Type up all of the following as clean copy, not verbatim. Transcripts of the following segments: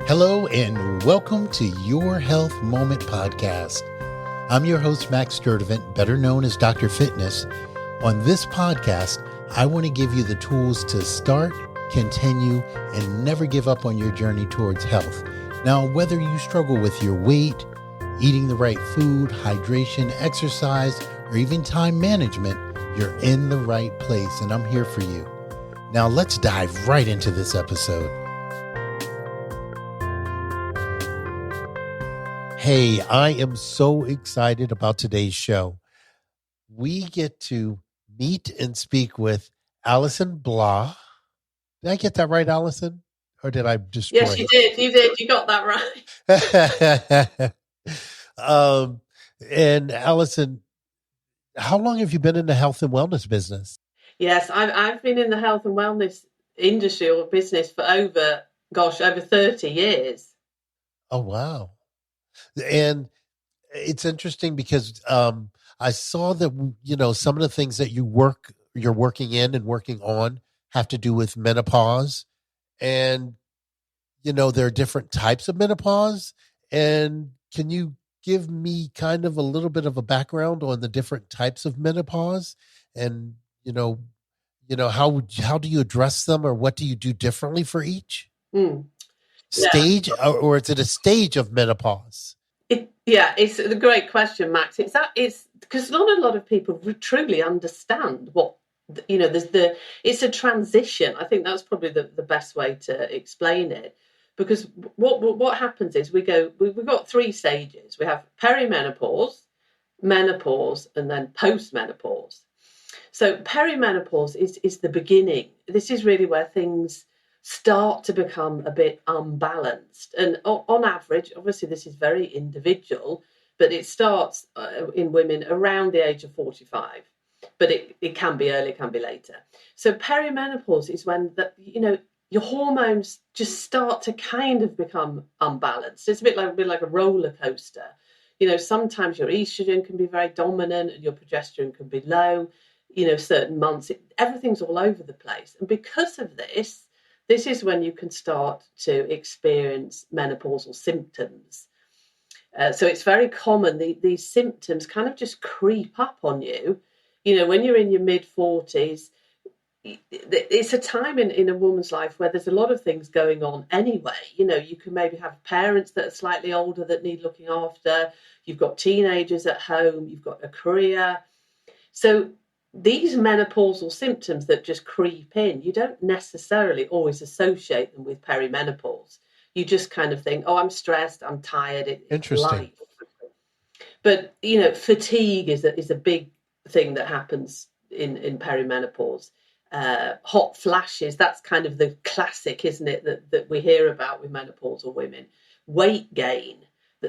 Hello and welcome to Your Health Moment podcast. I'm your host, Max Sturdivant, better known as Dr. Fitness. On this podcast, I want to give you the tools to start, continue, and never give up on your journey towards health. Now, whether you struggle with your weight, eating the right food, hydration, exercise, or even time management, you're in the right place, and I'm here for you. Now, let's dive right into this episode. Hey, I am so excited about today's show. We get to meet and speak with Alison Bladh. Did I get that right, Alison? Or did I destroy Yes, you did. You did. You got that right. And Alison, how long have you been in the health and wellness business? Yes, I've been in the health and wellness industry or business for over 30 years. Oh, wow. And it's interesting because I saw that, some of the things that you're working in and working on have to do with menopause. And, there are different types of menopause. And can you give me kind of a little bit of a background on the different types of menopause? And, how do you address them, or what do you do differently for each stage, or is it a stage of menopause? It's a great question, Max. It's because not a lot of people truly understand what, it's a transition. I think that's probably the best way to explain it, because what happens is we've got three stages. We have perimenopause, menopause, and then post-menopause. So perimenopause is the beginning. This is really where things start to become a bit unbalanced. And on average, obviously this is very individual, but it starts in women around the age of 45. But it can be early, it can be later. So perimenopause is when your hormones just start to kind of become unbalanced. It's a bit like a roller coaster. Sometimes your estrogen can be very dominant and your progesterone can be low. Certain months, everything's all over the place. And because of this is when you can start to experience menopausal symptoms. So it's very common. These symptoms kind of just creep up on you. When you're in your mid-40s, it's a time in a woman's life where there's a lot of things going on anyway. You can maybe have parents that are slightly older that need looking after. You've got teenagers at home. You've got a career. So these menopausal symptoms that just creep in, you don't necessarily always associate them with perimenopause. You just kind of think, oh, I'm stressed, I'm tired, it's life. But, fatigue is a big thing that happens in perimenopause. Hot flashes, that's kind of the classic, isn't it, that we hear about with menopausal women. Weight gain.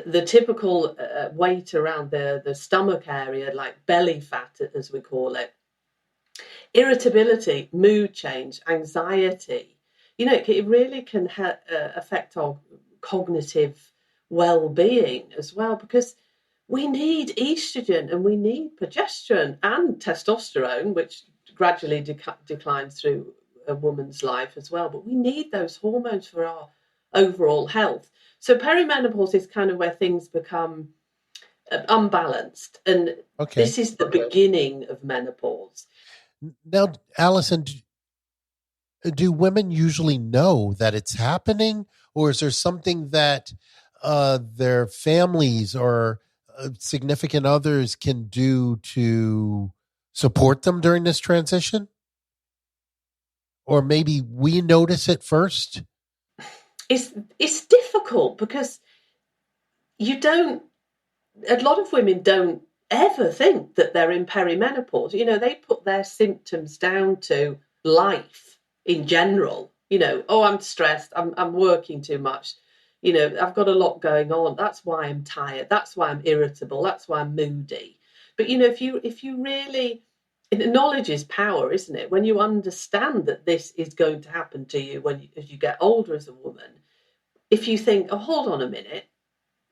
The typical weight around the stomach area, like belly fat, as we call it. Irritability, mood change, anxiety. It really can affect our cognitive well-being as well, because we need estrogen and we need progesterone and testosterone, which gradually declines through a woman's life as well. But we need those hormones for our overall health. So perimenopause is kind of where things become unbalanced. And This is the beginning of menopause. Now, Alison, do women usually know that it's happening, or is there something that their families or significant others can do to support them during this transition? Or maybe we notice it first? It's difficult because a lot of women don't ever think that they're in perimenopause. They put their symptoms down to life in general. Oh, I'm stressed, I'm working too much, I've got a lot going on, that's why I'm tired, that's why I'm irritable, that's why I'm moody. But if you really, knowledge is power, isn't it? When you understand that this is going to happen to you as you get older as a woman, if you think, oh, hold on a minute,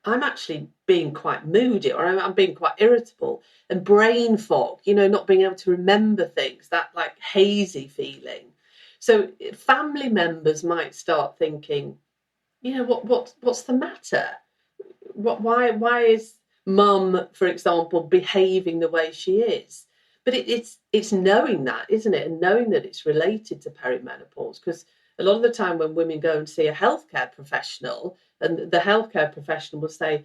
I'm actually being quite moody, or I'm being quite irritable, and brain fog, not being able to remember things, that like hazy feeling. So family members might start thinking, what's the matter? Why is mum, for example, behaving the way she is? But it's knowing that, isn't it? And knowing that it's related to perimenopause. Because a lot of the time when women go and see a healthcare professional, and the healthcare professional will say,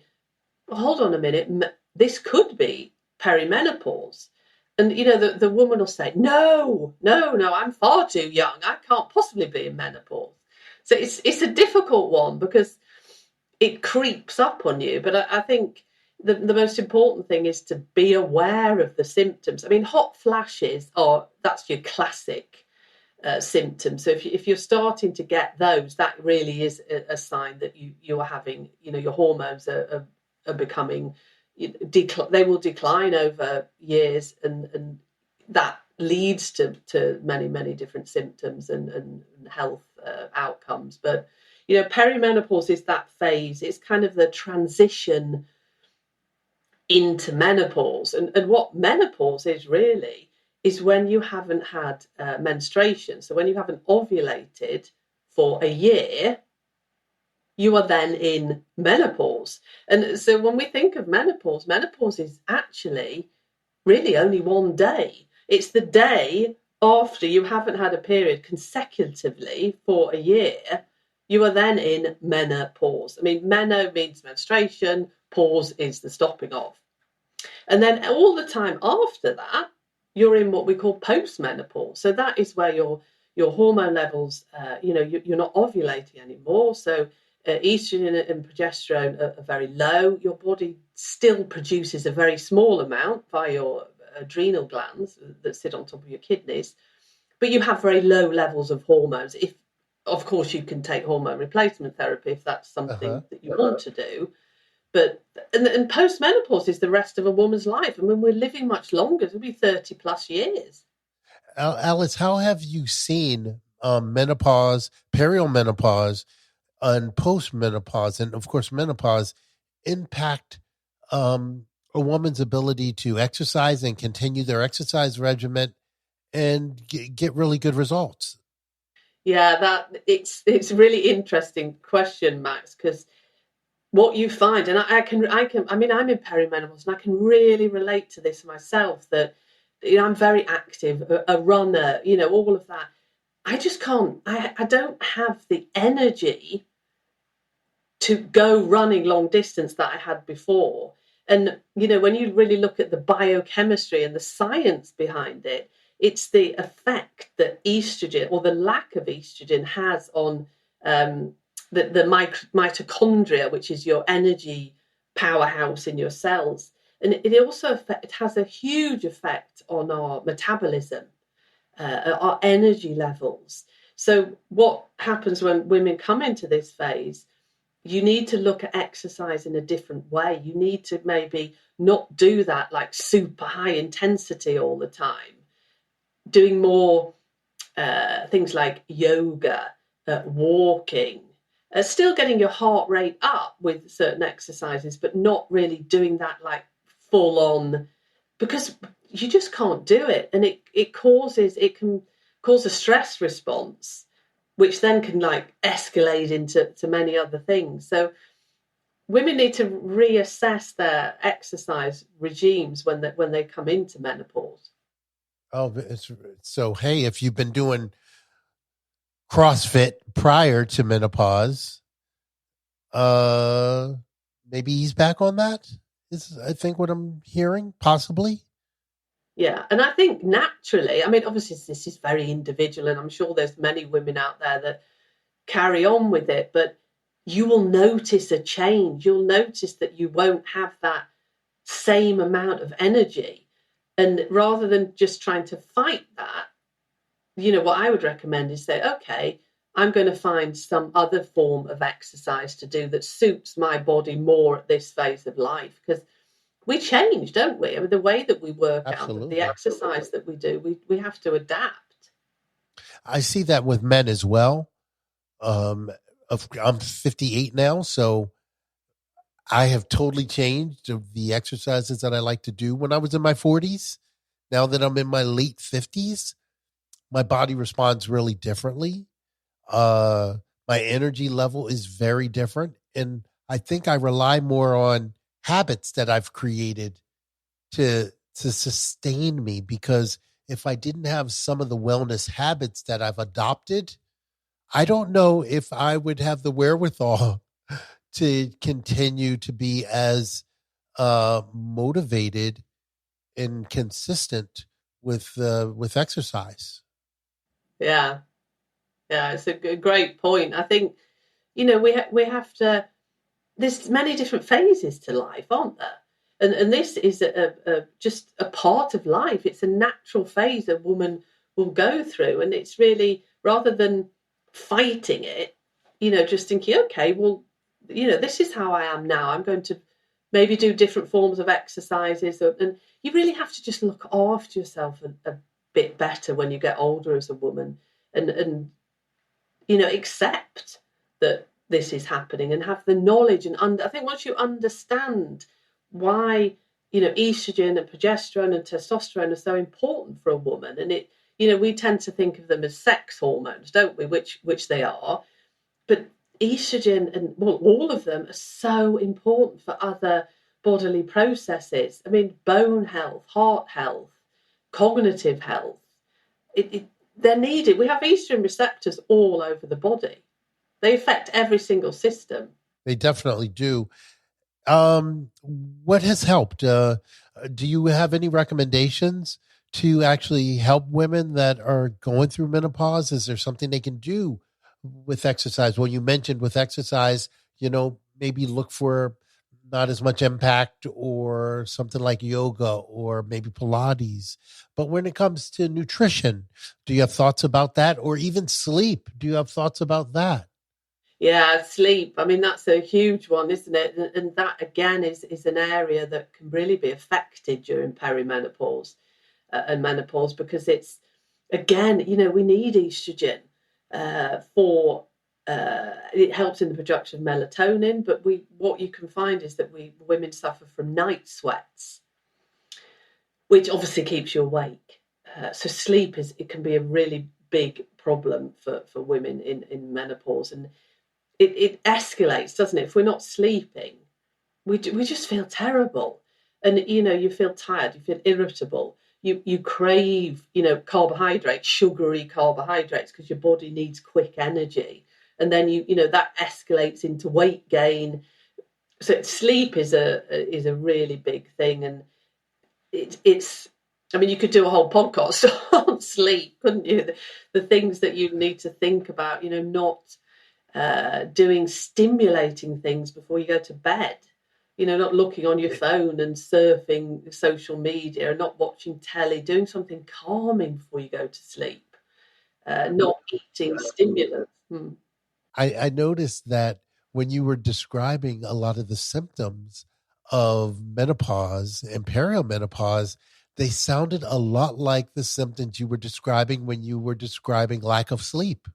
well, hold on a minute, this could be perimenopause. And the woman will say, no, no, no, I'm far too young. I can't possibly be in menopause. So it's a difficult one because it creeps up on you. But I think the most important thing is to be aware of the symptoms. I mean, hot flashes that's your classic symptom. So if you're starting to get those, that really is a sign that you are having, your hormones are becoming, they will decline over years, and that leads to many different symptoms and health outcomes. But perimenopause is that phase. It's kind of the transition into menopause, and what menopause is really is when you haven't had menstruation. So when you haven't ovulated for a year, you are then in menopause. And so when we think of menopause is actually really only one day. It's the day after you haven't had a period consecutively for a year. You are then in menopause. I mean, meno means menstruation, pause is the stopping of. And then all the time after that, you're in what we call post-menopause. So that is where your hormone levels, you're not ovulating anymore. So estrogen and progesterone are very low. Your body still produces a very small amount via your adrenal glands that sit on top of your kidneys, but you have very low levels of hormones. If, of course, you can take hormone replacement therapy if that's something that you want to do. But and post-menopause is the rest of a woman's life. I mean, we're living much longer. It'll be 30 plus years. Alice, how have you seen menopause, perimenopause, and postmenopause, and of course menopause, impact a woman's ability to exercise and continue their exercise regimen and get really good results? Yeah, that it's a really interesting question, Max, because what you find, and I mean, I'm in perimenopause, and I can really relate to this myself. That I'm very active, a runner, all of that. I just can't. I don't have the energy to go running long distance that I had before. And when you really look at the biochemistry and the science behind it, it's the effect that estrogen, or the lack of estrogen, has on the mitochondria, which is your energy powerhouse in your cells. And it also it has a huge effect on our metabolism, our energy levels. So what happens when women come into this phase? You need to look at exercise in a different way. You need to maybe not do that like super high intensity all the time. Doing more things like yoga, walking, still getting your heart rate up with certain exercises, but not really doing that like full on, because you just can't do it. And it can cause a stress response, which then can like escalate into many other things. So women need to reassess their exercise regimes when they come into menopause. Oh, so hey, if you've been doing CrossFit prior to menopause, uh, maybe he's back on that. Is I think what I'm hearing, possibly. Yeah, and I think naturally, I mean, obviously this is very individual, and I'm sure there's many women out there that carry on with it, but you will notice a change. You'll notice that you won't have that same amount of energy. And rather than just trying to fight that, what I would recommend is say, okay, I'm going to find some other form of exercise to do that suits my body more at this phase of life. Because we change, don't we? I mean, the way that we work out, the exercise that we do, we have to adapt. I see that with men as well. I'm 58 now, so I have totally changed the exercises that I like to do when I was in my 40s. Now that I'm in my late 50s, my body responds really differently. Uh, My energy level is very different. And I think I rely more on habits that I've created to sustain me, because if I didn't have some of the wellness habits that I've adopted, I don't know if I would have the wherewithal to continue to be as motivated and consistent with exercise. Yeah, yeah, it's a great point. I think we have to. There's many different phases to life, aren't there? And this is just a part of life. It's a natural phase a woman will go through, and it's really, rather than fighting it, just thinking, okay, well, this is how I am now. I'm going to maybe do different forms of exercises, and you really have to just look after yourself a bit better when you get older as a woman, and accept that this is happening and have the knowledge. And I think once you understand why, estrogen and progesterone and testosterone are so important for a woman, and we tend to think of them as sex hormones, don't we? Which they are, but estrogen and, well, all of them are so important for other bodily processes. I mean, bone health, heart health, cognitive health. They're needed. We have estrogen receptors all over the body. They affect every single system. They definitely do. What has helped? Do you have any recommendations to actually help women that are going through menopause? Is there something they can do with exercise? Well, you mentioned with exercise, maybe look for not as much impact, or something like yoga or maybe Pilates. But when it comes to nutrition, do you have thoughts about that? Or even sleep? Do you have thoughts about that? Yeah, sleep. I mean, that's a huge one, isn't it? And that again is an area that can really be affected during perimenopause and menopause, because it's, again, we need estrogen for it helps in the production of melatonin, but what you can find is that women suffer from night sweats, which obviously keeps you awake. So sleep it can be a really big problem for women in menopause, and it escalates, doesn't it? If we're not sleeping, we just feel terrible, and you feel tired, you feel irritable, you crave carbohydrates, sugary carbohydrates, because your body needs quick energy, and then that escalates into weight gain. So sleep is a really big thing, and it's I mean, you could do a whole podcast on sleep, couldn't you? The things that you need to think about, not doing stimulating things before you go to bed, not looking on your phone and surfing social media, and not watching telly, doing something calming before you go to sleep, not eating stimulants. I noticed that when you were describing a lot of the symptoms of menopause and perimenopause, they sounded a lot like the symptoms you were describing when you were describing lack of sleep.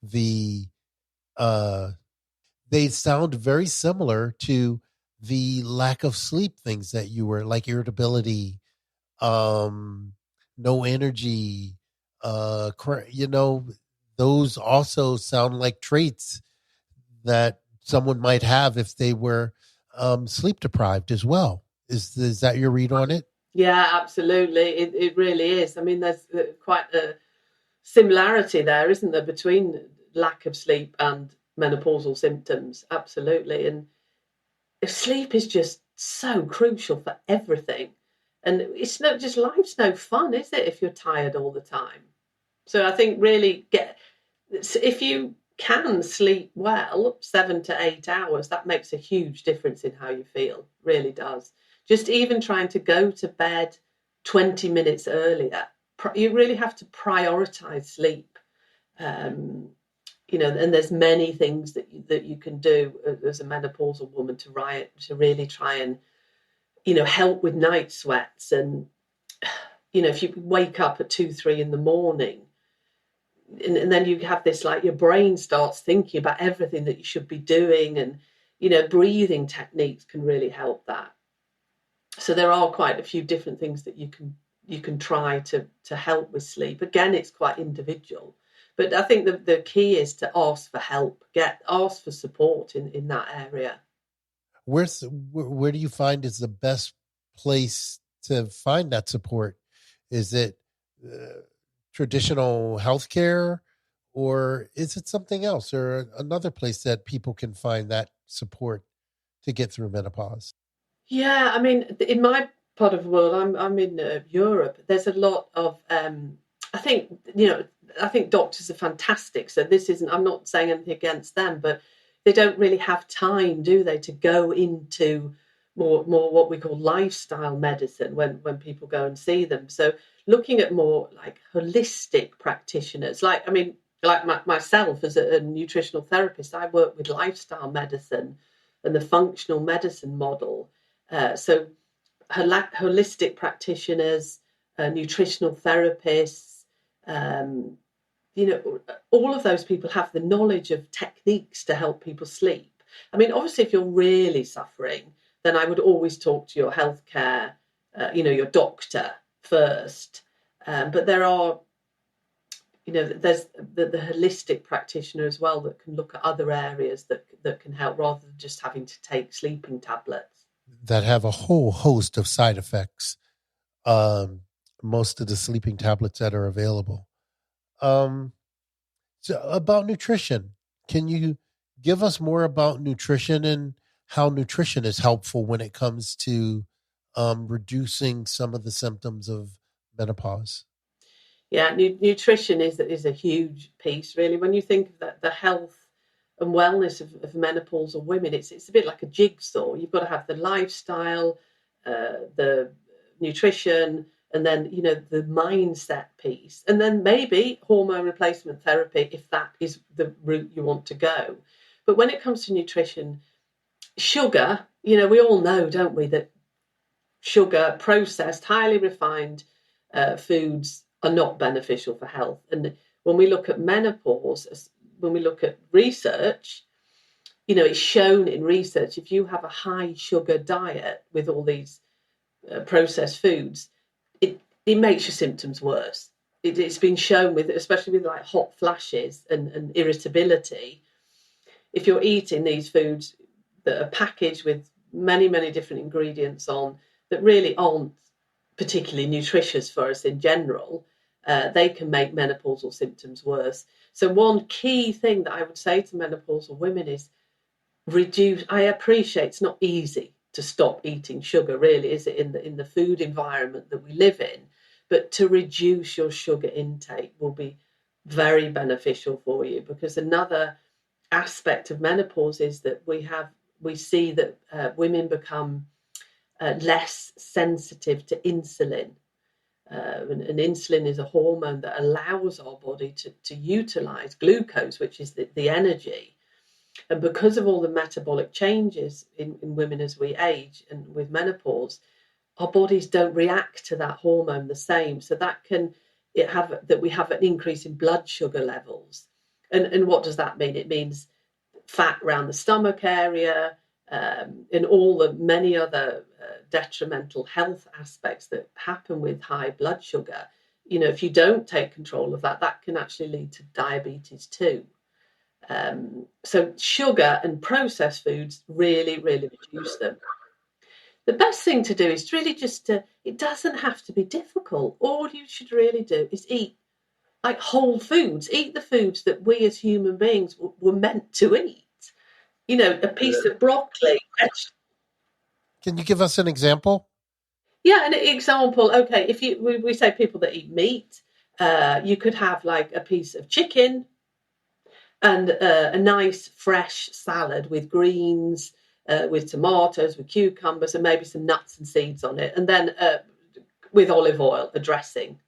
The uh they sound very similar to the lack of sleep things that you were, like irritability, um no energy, those also sound like traits that someone might have if they were sleep deprived as well. Is that your read on it? Yeah, absolutely. It really is. I mean, there's quite a similarity there, isn't there, between lack of sleep and menopausal symptoms? Absolutely. And if sleep is just so crucial for everything. And it's not just, life's no fun, is it, if you're tired all the time? So I think really if you can sleep well, 7 to 8 hours, that makes a huge difference in how you feel. Really does. Just even trying to go to bed 20 minutes earlier, you really have to prioritize sleep. Um, and there's many things that you can do as a menopausal woman to really try and help with night sweats. And if you wake up at 2, 3 in the morning, and then you have this, like, your brain starts thinking about everything that you should be doing, and breathing techniques can really help that. So there are quite a few different things that you can try to help with sleep. Again, it's quite individual, But I think the key is to ask for help, ask for support in that area. Where do you find is the best place to find that support? Is it traditional healthcare, or is it something else, or another place that people can find that support to get through menopause? Yeah, I mean, in my part of the world, I'm in Europe. There's a lot of, I think, I think doctors are fantastic. So this isn't, I'm not saying anything against them, but they don't really have time, do they, to go into more what we call lifestyle medicine when people go and see them. So looking at more like holistic practitioners, like, I mean, like myself as a nutritional therapist, I work with lifestyle medicine and the functional medicine model. So holistic practitioners, nutritional therapists, um, all of those people have the knowledge of techniques to help people sleep. I mean, obviously, if you're really suffering, then I would always talk to your healthcare, your doctor first. But there are, there's the holistic practitioner as well that can look at other areas that can help rather than just having to take sleeping tablets. That have a whole host of side effects. Um, Most of the sleeping tablets that are available. Um, so about nutrition, can you give us more about nutrition and how nutrition is helpful when it comes to reducing some of the symptoms of menopause? Yeah, nutrition is a huge piece, really. When you think of the health and wellness of menopausal women, it's a bit like a jigsaw. You've got to have the lifestyle, the nutrition, and then the mindset piece, and then maybe hormone replacement therapy if that is the route you want to go. But when it comes to nutrition, sugar, we all know, don't we, that sugar, processed, highly refined foods are not beneficial for health. And when we look at menopause, when we look at research, it's shown in research if you have a high sugar diet with all these processed foods, it makes your symptoms worse. It's been shown with, especially with like hot flashes and irritability, if you're eating these foods that are packaged with many, many different ingredients on that really aren't particularly nutritious for us in general, they can make menopausal symptoms worse. So one key thing that I would say to menopausal women is reduce. I appreciate it's not easy to stop eating sugar, really, is it, in the food environment that we live in? But to reduce your sugar intake will be very beneficial for you, because another aspect of menopause is that we see that women become less sensitive to insulin. And insulin is a hormone that allows our body to utilize glucose, which is the energy. And because of all the metabolic changes in women as we age and with menopause, our bodies don't react to that hormone the same. So we have an increase in blood sugar levels. And what does that mean? It means fat around the stomach area, and all the many other detrimental health aspects that happen with high blood sugar. If you don't take control of that, that can actually lead to diabetes too. So sugar and processed foods really, really reduce them. The best thing to do is really it doesn't have to be difficult. All you should really do is eat like whole foods, eat the foods that we as human beings were meant to eat. A piece of broccoli. Can you give us an example? Yeah, an example. Okay, if we say people that eat meat, you could have like a piece of chicken and a nice fresh salad with greens, with tomatoes, with cucumbers, and maybe some nuts and seeds on it, and then with olive oil, a dressing.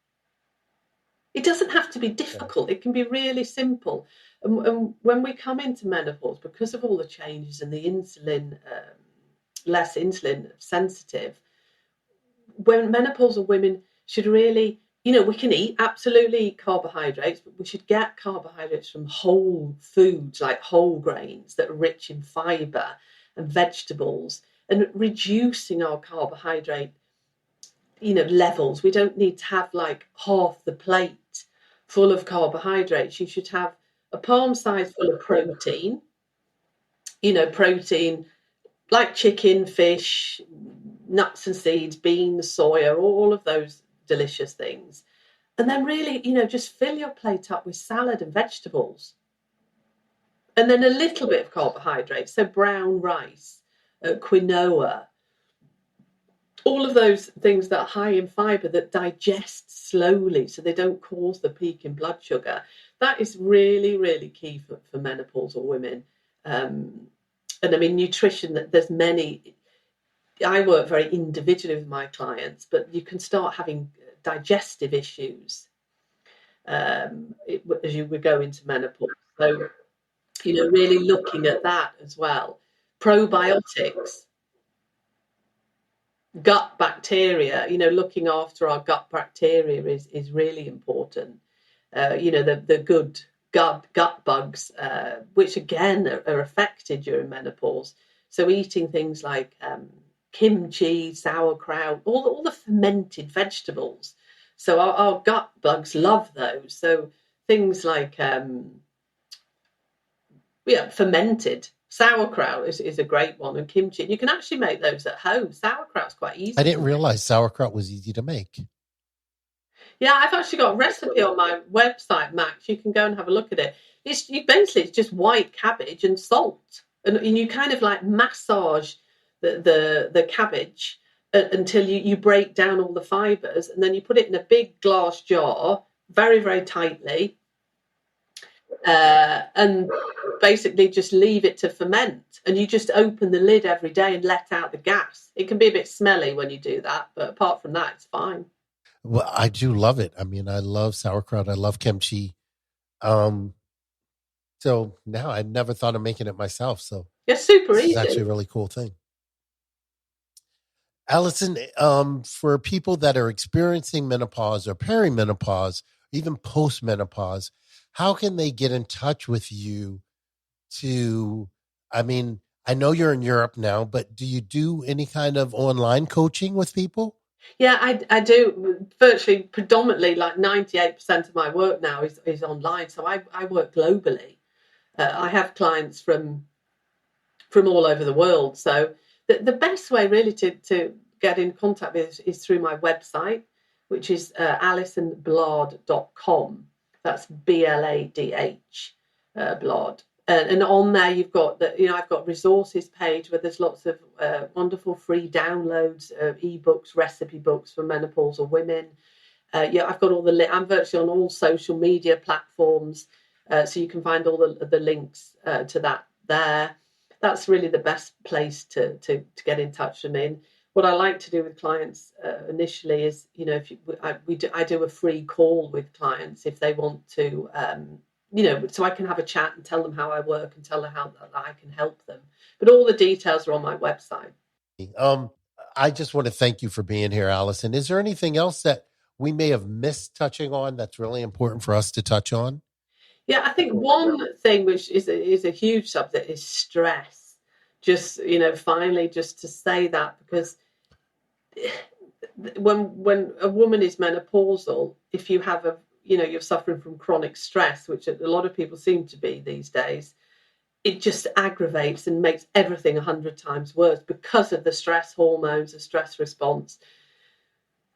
It doesn't have to be difficult. It can be really simple. And when we come into menopause, because of all the changes and the insulin, less insulin sensitive, when menopausal women should really, we can absolutely eat carbohydrates, but we should get carbohydrates from whole foods like whole grains that are rich in fiber and vegetables, and reducing our carbohydrate levels. We don't need to have like half the plate full of carbohydrates. You should have a palm size full of protein, protein like chicken, fish, nuts and seeds, beans, soya, all of those delicious things. And then really, just fill your plate up with salad and vegetables. And then a little bit of carbohydrates, so brown rice, quinoa, all of those things that are high in fiber that digest slowly so they don't cause the peak in blood sugar. That is really, really key for menopausal women. And I mean, nutrition, there's many. I work very individually with my clients, but you can start having digestive issues as you would go into menopause. So, really looking at that as well. Probiotics, gut bacteria, looking after our gut bacteria is really important. The good gut bugs, which again are affected during menopause. So eating things like kimchi, sauerkraut, all the fermented vegetables. So our gut bugs love those. So things like fermented sauerkraut is a great one, and kimchi. You can actually make those at home. Sauerkraut's quite easy. I didn't realize sauerkraut was easy to make. Yeah, I've actually got a recipe on my website, Max. You can go and have a look at it. It's just white cabbage and salt, and you kind of like massage the cabbage until you break down all the fibers, and then you put it in a big glass jar, very, very tightly, and basically just leave it to ferment. And you just open the lid every day and let out the gas. It can be a bit smelly when you do that, but apart from that, it's fine. Well, I do love it. I mean, I love sauerkraut. I love kimchi. So now I never thought of making it myself. So it's super easy. It's actually a really cool thing. Alison, for people that are experiencing menopause or perimenopause, even post-menopause, how can they get in touch with you I know you're in Europe now, but do you do any kind of online coaching with people? Yeah, I do. Virtually, predominantly, like 98% of my work now is online. So I work globally. I have clients from all over the world. So the best way really to get in contact with is through my website, which is alisonbladh.com. That's BLADH, Bladh. And on there you've got I've got resources page where there's lots of wonderful free downloads of ebooks, recipe books for menopausal women. I've got all I'm virtually on all social media platforms, so you can find all the links to that there. That's really the best place to get in touch with me. And what I like to do with clients initially is, I do a free call with clients if they want to. So I can have a chat and tell them how I work and tell them how I can help them. But all the details are on my website. I just want to thank you for being here, Alison. Is there anything else that we may have missed touching on that's really important for us to touch on? Yeah, I think one thing which is a huge subject is stress. Just, finally, just to say that, because when a woman is menopausal, if you have you're suffering from chronic stress, which a lot of people seem to be these days, it just aggravates and makes everything 100 times worse because of the stress hormones, the stress response.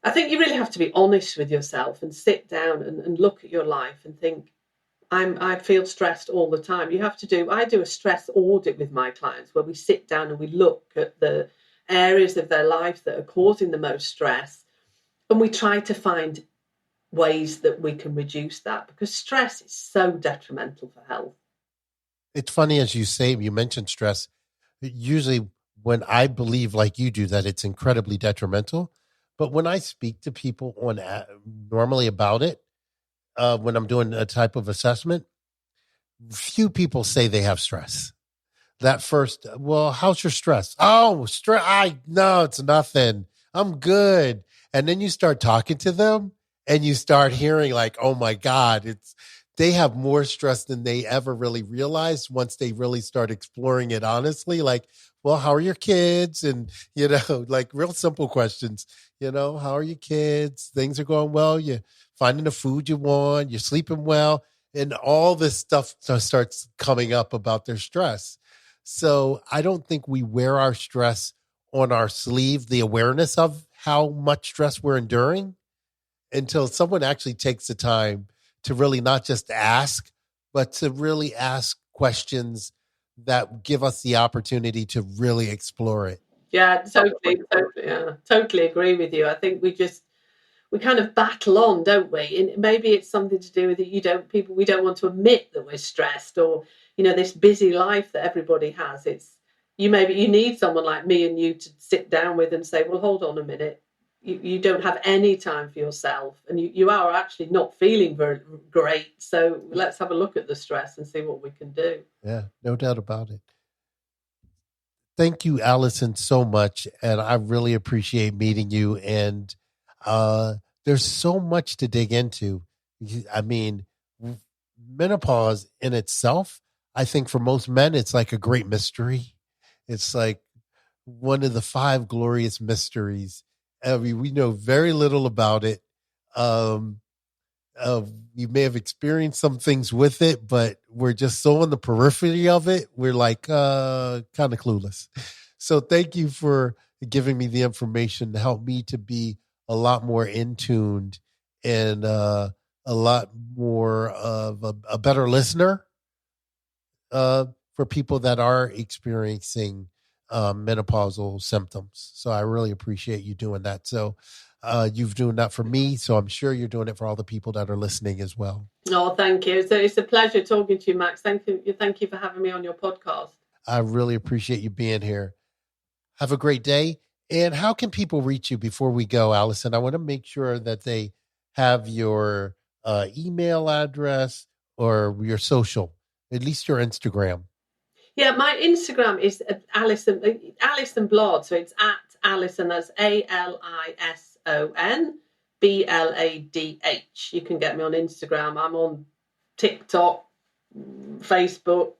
I think you really have to be honest with yourself and sit down and look at your life and think, I feel stressed all the time. I do a stress audit with my clients where we sit down and we look at the areas of their life that are causing the most stress, and we try to find ways that we can reduce that, because stress is so detrimental for health. It's funny, as you mentioned stress. Usually when I believe like you do that it's incredibly detrimental, but when I speak to people normally about it, when I'm doing a type of assessment, few people say they have stress. That first, well, how's your stress? Oh, stress. No, it's nothing. I'm good. And then you start talking to them and you start hearing like, oh my God, they have more stress than they ever really realized once they really start exploring it honestly. Like, well, how are your kids? And, like real simple questions, how are your kids? Things are going well. You finding the food you want, you're sleeping well, and all this stuff starts coming up about their stress. So I don't think we wear our stress on our sleeve, the awareness of how much stress we're enduring, until someone actually takes the time to really not just ask, but to really ask questions that give us the opportunity to really explore it. Yeah, totally agree with you. I think we kind of battle on, don't we? And maybe it's something to do with it. We don't want to admit that we're stressed, or this busy life that everybody has. You need someone like me and you to sit down with and say, well, hold on a minute. You don't have any time for yourself, and you are actually not feeling very great. So let's have a look at the stress and see what we can do. Yeah, no doubt about it. Thank you, Alison, so much. And I really appreciate meeting you. And there's so much to dig into. I mean, menopause in itself, I think for most men, it's like a great mystery. It's like one of the 5 glorious mysteries. I mean, we know very little about it. We may have experienced some things with it, but we're just so on the periphery of it. We're like kind of clueless. So thank you for giving me the information to help me to be a lot more in tuned and a lot more of a better listener for people that are experiencing menopausal symptoms. So I really appreciate you doing that. So you've doing that for me, so I'm sure you're doing it for all the people that are listening as well. Oh, thank you. So it's a pleasure talking to you, Max. Thank you for having me on your podcast. I really appreciate you being here. Have a great day. And how can people reach you before we go, Alison? I want to make sure that they have your email address or your social, at least your Instagram. Yeah, my Instagram is Alison Bladh. So it's at Alison, that's ALISON BLADH. You can get me on Instagram. I'm on TikTok, Facebook.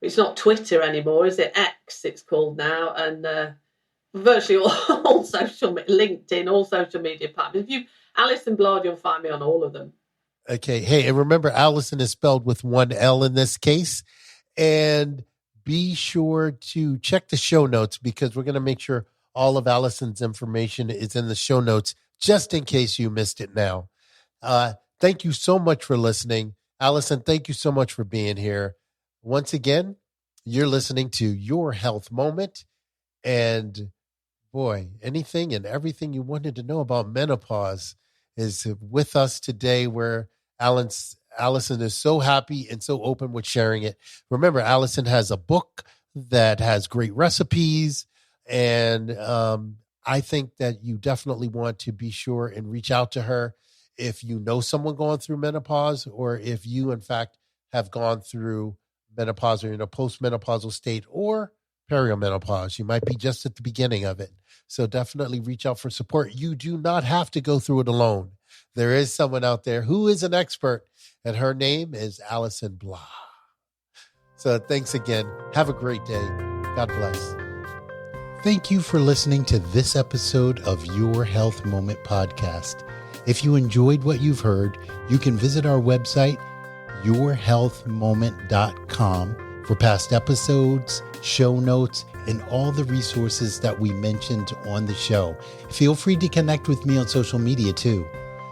It's not Twitter anymore, is it? X, it's called now. And virtually all social media, LinkedIn, all social media platforms. If you Alison Bladh, you'll find me on all of them. Okay. Hey, and remember, Alison is spelled with 1 L in this case. And be sure to check the show notes, because we're going to make sure all of Alison's information is in the show notes, just in case you missed it now. Thank you so much for listening. Alison, thank you so much for being here. Once again, you're listening to Your Health Moment. And boy, anything and everything you wanted to know about menopause is with us today, where Alison is so happy and so open with sharing it. Remember, Alison has a book that has great recipes, and I think that you definitely want to be sure and reach out to her if you know someone going through menopause, or if you, in fact, have gone through menopause, or in a post-menopausal state, or perimenopause. You might be just at the beginning of it. So definitely reach out for support. You do not have to go through it alone. There is someone out there who is an expert, and her name is Alison Bladh. So thanks again. Have a great day. God bless. Thank you for listening to this episode of Your Health Moment podcast. If you enjoyed what you've heard, you can visit our website, yourhealthmoment.com, for past episodes, show notes, and all the resources that we mentioned on the show. Feel free to connect with me on social media too.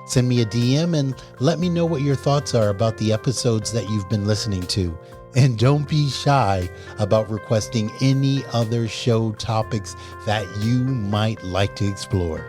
Send me a DM and let me know what your thoughts are about the episodes that you've been listening to. And don't be shy about requesting any other show topics that you might like to explore.